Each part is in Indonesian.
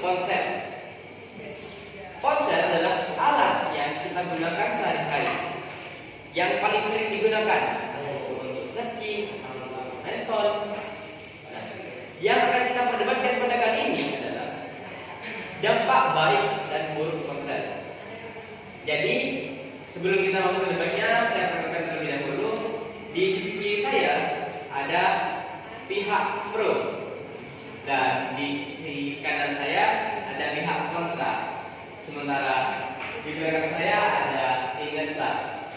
ponsel. Ponsel adalah alat yang kita gunakan sehari-hari, yang paling sering digunakan untuk searching, handphone. Nah, yang akan kita perdebatkan pada kali ini adalah dampak baik dan buruk ponsel. Jadi sebelum kita masuk ke debatnya, saya perkenalkan terlebih dahulu. Di sisi kiri saya ada pihak pro dan di sisi kanan saya ada pihak kontra. Sementara di belakang saya ada inventar.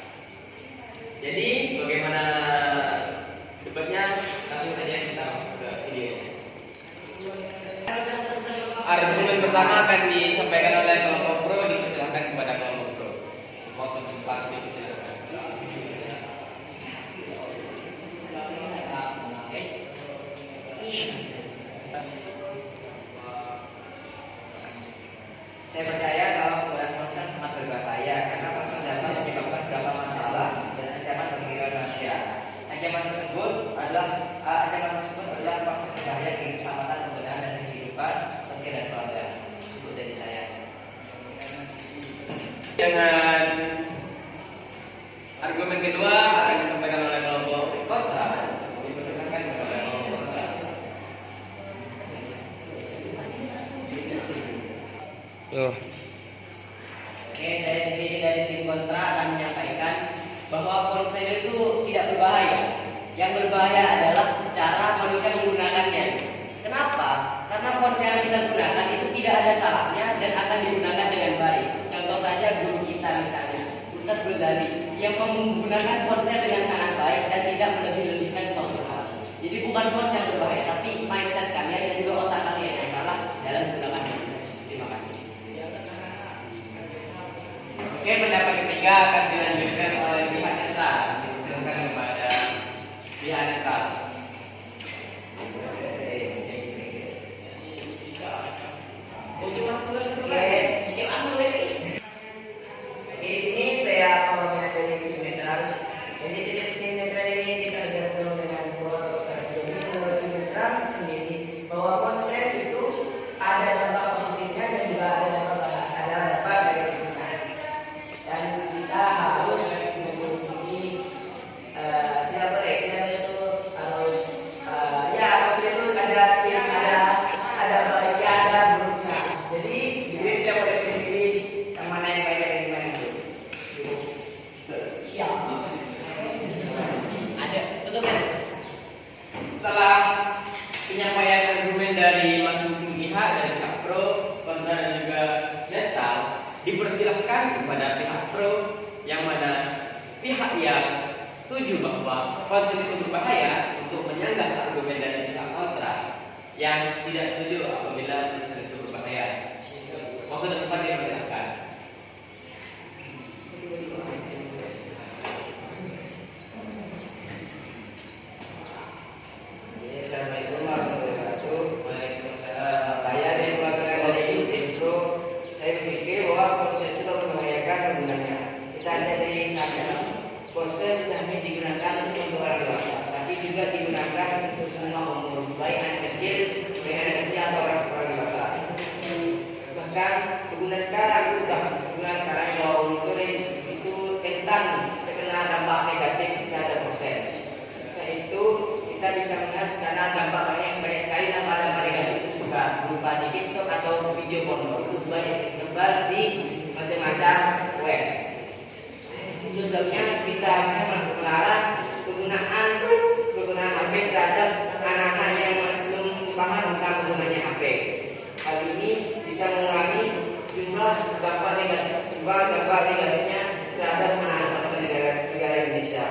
Jadi bagaimana debatnya? Langsung saja kita masuk ke videonya. Argumen pertama akan disampaikan oleh kelompok pro, dipersilakan kepada kelompok pro. Waktu sempat dipersilakan. Saya percaya kalau penggunaan ponsel sangat berbahaya karena ponsel dapat menyebabkan beberapa masalah dan ancaman bagi kehidupan manusia. Ancaman tersebut adalah ponsel berbahaya bagi keselamatan penggunaan dan kehidupan sosial dan keluarga. Itu dari saya. Dengan argumen kedua akan disampaikan oleh kelompok kontra. Dipersilakan kepada kelompok kontra. Oke, saya di sini dari tim kontra akan menyampaikan bahwa ponsel itu tidak berbahaya. Yang berbahaya adalah cara manusia menggunakannya. Kenapa? Karena ponsel yang kita gunakan itu tidak ada salahnya dan akan digunakan dengan baik. Contoh saja guru kita misalnya, Ustadz Ghazali, yang menggunakan ponsel dengan sangat baik dan tidak melebih-lebihkan suatu hal. Jadi bukan ponsel yang berbahaya, tapi mindset kalian dan juga otak kalian yang salah dalam menggunakan ponsel. Terima kasih. Oke, pendapat ketiga akan dilanjutkan oleh pihak netral. Dipersilakan kepada pihak netral. Di sini saya pembagian dari tim netral. Jadi tim netral ini kita lihat dulu dengan dua. Jadi menurut tim netral sendiri bahwa ponsel itu ada dampak positifnya dan juga ada dampak negatifnya. Dan kita harus mengikuti tidak boleh kita itu harus ya ponsel itu ada baiknya ada buruknya. Jadi tidak boleh pilih yang mana yang baik dan yang mana yang buruk. Ya. Ada, betul kan? Setelah penyampaian argumen dari masing-masing pihak, dari pihak pro, kontra dan juga netral, dipersilahkan kepada pihak pro yang mana pihak yang setuju bahwa ponsel itu berbahaya untuk menyanggah argumen dari pihak kontra yang tidak setuju apabila ponsel itu berbahaya. Waktu depan dipersilahkan. Assalamualaikum warahmatullahi wabarakatuh. Waalaikumsalam. Saya dari keluarga dari tim pro. Saya berpikir bahwa ponsel itu membahayakan penggunanya. Kita lihat dari sana, ponsel tidak hanya digunakan untuk orang dewasa, tapi juga digunakan untuk semua umur, baik anak kecil atau orang dewasa. Bahkan pengguna sekarang yang bawa motor itu rentan terkena dampak negatif terhadap ponsel. Selain itu kita bisa melihat karena dampaknya banyak sekali dampak negatif tersebut berupa di TikTok atau video porno itu banyak tersebar di macam-macam web. Itu sebabnya kita bisa melarang penggunaan HP terhadap anak-anak yang belum paham tentang penggunanya HP. Hal ini bisa mengurangi jumlah dampak negatifnya terhadap anak-anak bangsa negara Indonesia.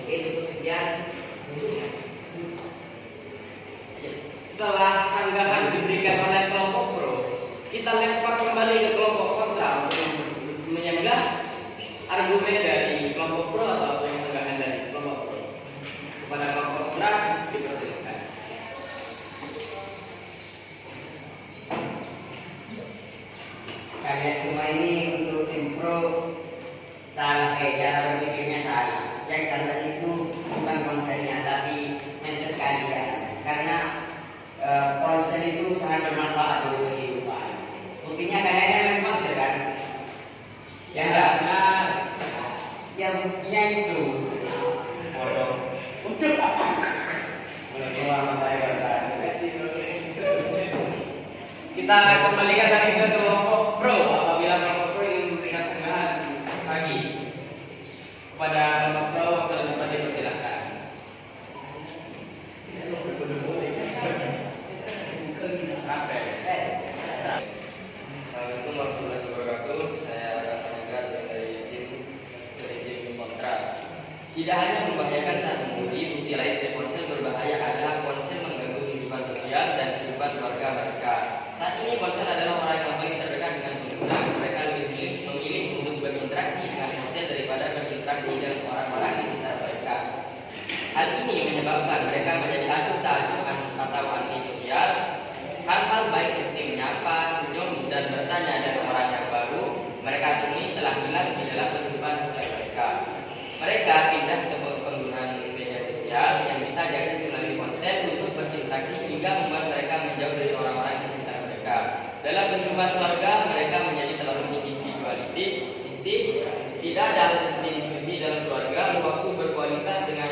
Itu sekian. Setelah sanggahan diberikan oleh kelompok pro, kita lempar kembali ke kelompok kontra untuk menyanggah argumen dari kelompok pro atau yang sanggahan dari kelompok pro. Kepada kelompok kontra dipersilakan. Kalian semua ini untuk tim pro cara berpikirnya salah. Yang salah itu bukan konsennya tapi mindset kalian. Karena ponsel itu sangat bermanfaat bagi Kita kembalikan lagi ke kelompok pro. Apabila kelompok pro ingin memberikan sanggahan lagi kepada kelompok pro, waktu bisa dipersilakan. Assalamualaikum warahmatullahi wabarakatuh. Saya Raka dari tim kontra. Tidak hanya membahayakan saat mengemudi, bukti lain dari ponsel berbahaya adalah ponsel mengganggu kehidupan sosial dan kehidupan keluarga mereka. Saat ini ponsel adalah orang yang paling terdekat dengan pengguna. Mereka lebih memilih untuk berinteraksi dengan ponsel daripada berinteraksi dengan orang-orang di sekitar mereka. Hal ini menyebabkan mereka menjadi adu takjub atau anti sosial. Hal-hal baik seperti menyapa, senyum, dan bertanya dengan orang yang baru mereka temui telah hilang di dalam kehidupan sosial mereka. Mereka pindah ke penggunaan media sosial yang bisa diakses melalui ponsel untuk berinteraksi hingga membuat mereka menjauh dari orang-orang di sekitar mereka. Dalam kehidupan keluarga, mereka menjadi terlalu individualistis. Tidak ada hal seperti diskusi dalam keluarga, waktu berkualitas dengan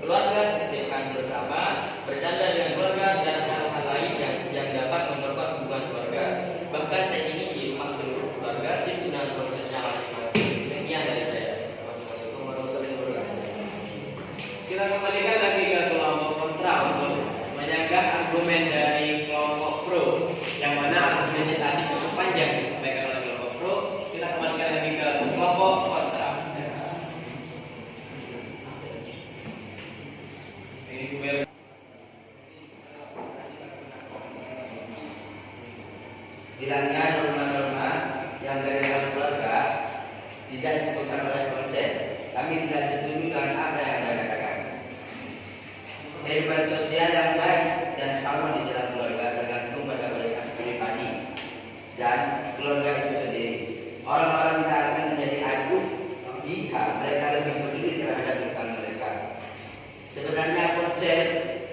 keluarga seperti makan bersama, bercanda dengan keluarga, dan hal-hal lain yang dapat memperkuat hubungan keluarga. Bahkan saat ini di rumah seluruh keluarga sibuk dengan prosesnya masing-masing. Sekian dari saya. Wassalamualaikum warahmatullahi wabarakatuh. Kita kembalikan lagi ke kelompok kontra untuk menyanggah argumen dari kelompok pro, yang mana argumennya tadi cukup panjang disampaikan oleh kelompok pro. Kita kembalikan lagi ke kelompok kontra. Hilangnya norma-norma yang dari dalam keluarga tidak disebutkan oleh konsep. Kami tidak setuju dengan apa yang Anda katakan. Kehidupan sosial yang baik dan sama di dalam keluarga tergantung pada mereka pribadi dan keluarga itu sendiri. Orang-orang tidak akan menjadi acuh jika mereka lebih peduli terhadap lingkungan mereka. Sebenarnya konsep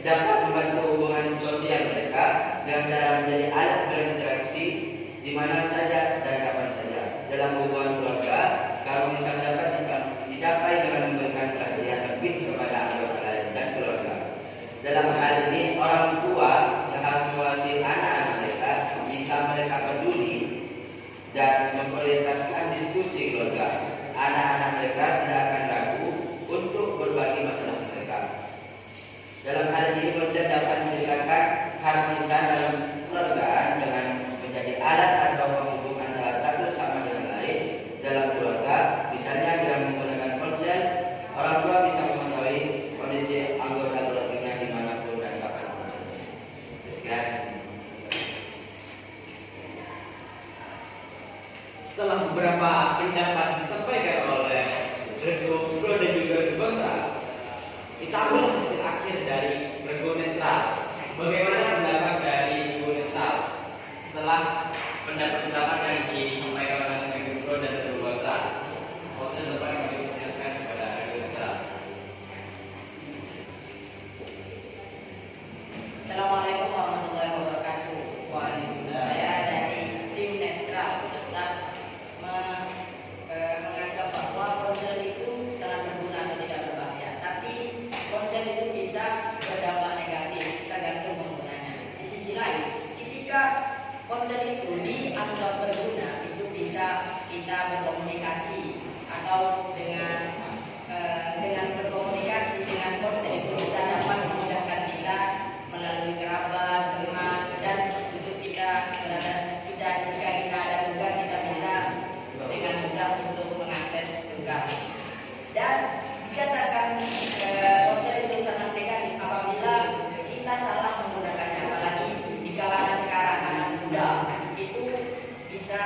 dapat membantu hubungan sosial mereka dengan cara menjadi alat berinteraksi di mana saja dan kapan saja. Dalam hubungan keluarga, harmonis dapat dicapai dengan memberikan perhatian lebih kepada anggota lain dan keluarga. Dalam hal ini, orang tua yang harus mengawasi anak-anak mereka jika mereka peduli dan memprioritaskan diskusi keluarga. Anak-anak mereka tidak akan ragu untuk berbagi masalah mereka. Dalam hal ini, konsep dapat meningkatkan harmonisan dalam keluarga dengan menjadi alat atau penghubung antara satu sama dengan lain dalam keluarga. Misalnya dengan menggunakan ponsel, orang tua bisa mengetahui kondisi anggota keluarganya dimanapun dan kapanpun. Ya. Setelah beberapa pendapat disampaikan oleh Rego Pro dan juga kontra, kita ambil hasil akhir dari Rego netral. Bagaimana pendapat dari Rego netral setelah pendapat-pendapat yang disampaikan oleh Rego Pro dan Rego kontra? Waktu depan kami persilakan kepada Rego netral. Assalamualaikum warahmatullahi wabarakatuh. Saya dari tim netral tetap menganggap bahwa ponsel itu sangat berguna atau tidak berbahaya. Tapi ponsel itu bisa berdampak negatif tergantung penggunanya. Di sisi lain, ketika ponsel itu dianggap berguna, itu bisa kita berkomunikasi atau dengan berkomunikasi dengan ponsel itu bisa dapat memudahkan kita melalui kerabat, teman, dan untuk kita jika kita ada tugas kita bisa dengan mudah untuk mengakses tugas. Dan dikatakan ponsel itu sangat negatif apabila kita salah menggunakannya, apalagi di kalangan sekarang anak muda itu bisa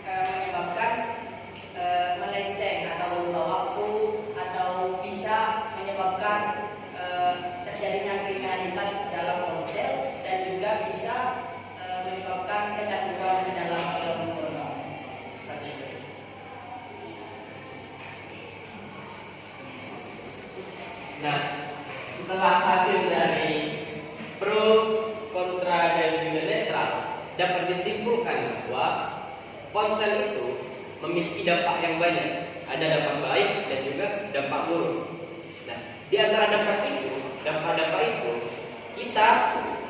menyebabkan melenceng atau lupa waktu atau bisa menyebabkan terjadinya kriminalitas dalam ponsel dan juga bisa menyebabkan kecanduan di dalam film porno. Seperti itu. Nah, setelah hasil dari pro, kontra, dan juga netral, dapat disimpulkan bahwa ponsel itu memiliki dampak yang banyak. Ada dampak baik dan juga dampak buruk. Nah, di antara dampak itu, kita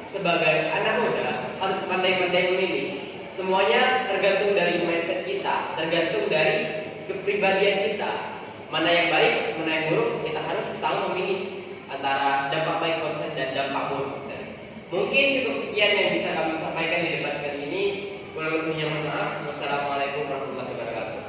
sebagai anak muda harus pandai-pandai memilih. Semuanya tergantung dari mindset kita, tergantung dari kepribadian kita. Mana yang baik, mana yang buruk, kita harus tahu memilih antara dampak baik konsen dan dampak buruk konsen. Mungkin cukup sekian yang bisa kami sampaikan di debat kali ini. Kurang lebihnya mohon maaf. Wassalamualaikum warahmatullahi wabarakatuh.